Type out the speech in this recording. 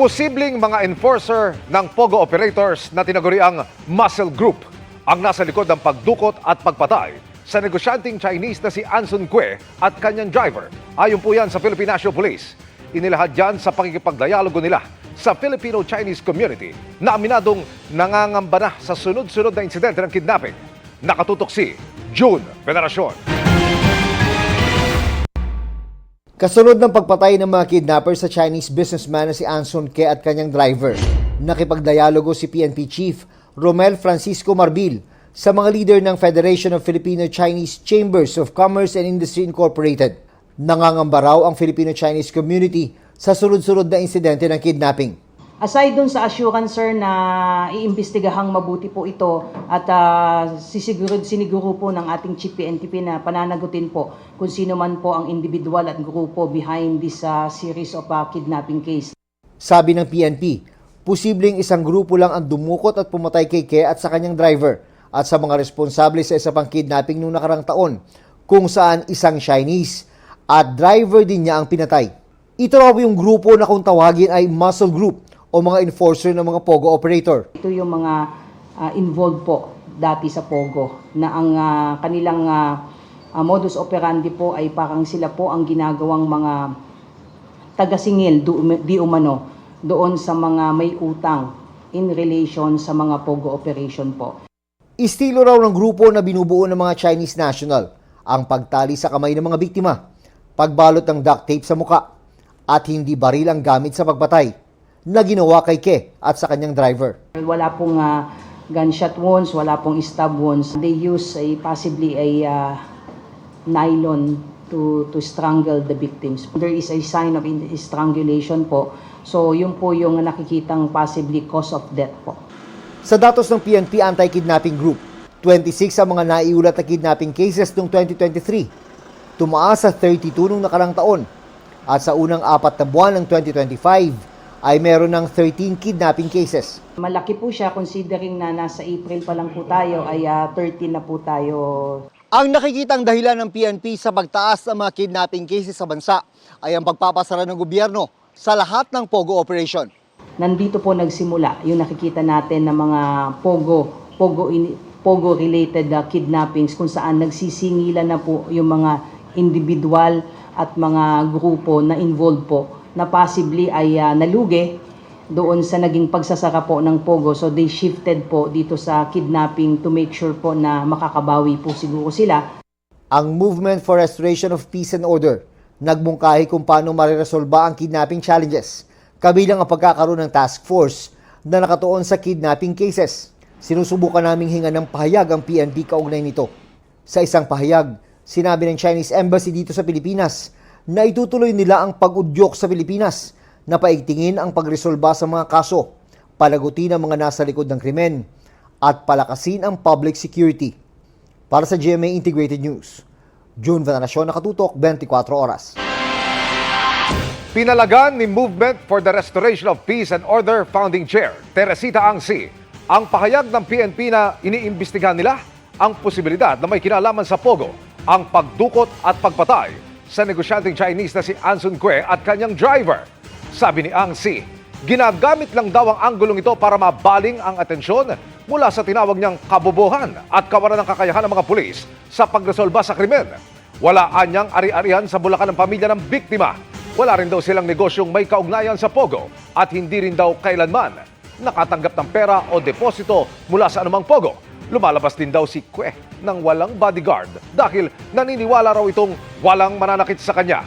Posibleng mga enforcer ng POGO operators na tinaguriang muscle group ang nasa likod ng pagdukot at pagpatay sa negosyanteng Chinese na si Anson Cue at kanyang driver. Ayon po yan sa Philippine National Police. Inilahad yan sa pakikipagdialogo nila sa Filipino-Chinese community na aminadong nangangamba na sa sunod-sunod na insidente ng kidnapping. Nakatutok si June Veneracion. Kasunod ng pagpatay ng mga kidnapper sa Chinese businessman na si Anson Cue at kanyang driver, nakipagdialogo si PNP Chief Romel Francisco Marbil sa mga leader ng Federation of Filipino-Chinese Chambers of Commerce and Industry Incorporated. Nangangamba raw ang Filipino-Chinese community sa sunod-sunod na insidente ng kidnapping. Aside dun sa assurance, sir, na iimbestigahang mabuti po ito at siniguro po ng ating Chief PNP na pananagutin po kung sino man po ang individual at grupo behind this series of kidnapping case. Sabi ng PNP, posibleng isang grupo lang ang dumukot at pumatay kay Cue at sa kanyang driver at sa mga responsable sa isa pang kidnapping noong nakarang taon kung saan isang Chinese at driver din niya ang pinatay. Ito raw yung grupo na kung tawagin ay muscle group o mga enforcer ng mga POGO operator. Ito yung mga involved po dati sa POGO na ang kanilang modus operandi po ay parang sila po ang ginagawang mga tagasingil di umano doon sa mga may utang in relation sa mga POGO operation po. Estilo raw ng grupo na binubuo ng mga Chinese national ang pagtali sa kamay ng mga biktima, pagbalot ng duct tape sa muka, at hindi baril ang gamit sa pagpatay na ginawa kay Cue at sa kanyang driver. Wala pong gunshot wounds, wala pong stab wounds. They use possibly a nylon to strangle the victims. There is a sign of strangulation po. So yun po yung nakikitang possibly cause of death po. Sa datos ng PNP Anti-Kidnapping Group, 26 ang mga naiulat na kidnapping cases noong 2023. Tumaas sa 32 noong nakarang taon. At sa unang 4 na buwan ng 2025, ay meron ng 13 kidnapping cases. Malaki po siya considering na nasa April pa lang po tayo ay 13 na po tayo. Ang nakikitang dahilan ng PNP sa pagtaas ng mga kidnapping cases sa bansa ay ang pagpapasara ng gobyerno sa lahat ng POGO operation. Nandito po nagsimula yung nakikita natin ng mga POGO-related kidnappings kung saan nagsisingilan na po yung mga individual at mga grupo na involved po na possibly ay nalugi doon sa naging pagsasara po ng POGO. So they shifted po dito sa kidnapping to make sure po na makakabawi po siguro sila. Ang Movement for Restoration of Peace and Order nagmungkahi kung paano mariresolba ang kidnapping challenges, kabilang ang pagkakaroon ng task force na nakatuon sa kidnapping cases. Sinusubukan naming hinga ng pahayag ang PNP kaugnay nito. Sa isang pahayag, sinabi ng Chinese Embassy dito sa Pilipinas na itutuloy nila ang pag-udyok sa Pilipinas na paigtingin ang pagresolba sa mga kaso, palagutin ang mga nasa likod ng krimen, at palakasin ang public security. Para sa GMA Integrated News, June Veneracion, nakatutok 24 oras. Pinalagan ni Movement for the Restoration of Peace and Order Founding Chair Teresita Angsi ang pahayag ng PNP na iniimbestigahan nila ang posibilidad na may kinalaman sa POGO ang pagdukot at pagpatay sa negosyanteng Chinese na si Anson Cue at kanyang driver. Sabi ni Angsi, ginagamit lang daw ang anggulong ito para mabaling ang atensyon mula sa tinawag niyang kabobohan at kawalan ng kakayahan ng mga pulis sa pagresolba sa krimen. Wala anyang ari-arian sa bulakan ng pamilya ng biktima. Wala rin daw silang negosyong may kaugnayan sa POGO at hindi rin daw kailanman nakatanggap ng pera o deposito mula sa anumang POGO. Lumalabas din daw si Cue ng walang bodyguard dahil naniniwala raw itong walang mananakit sa kanya.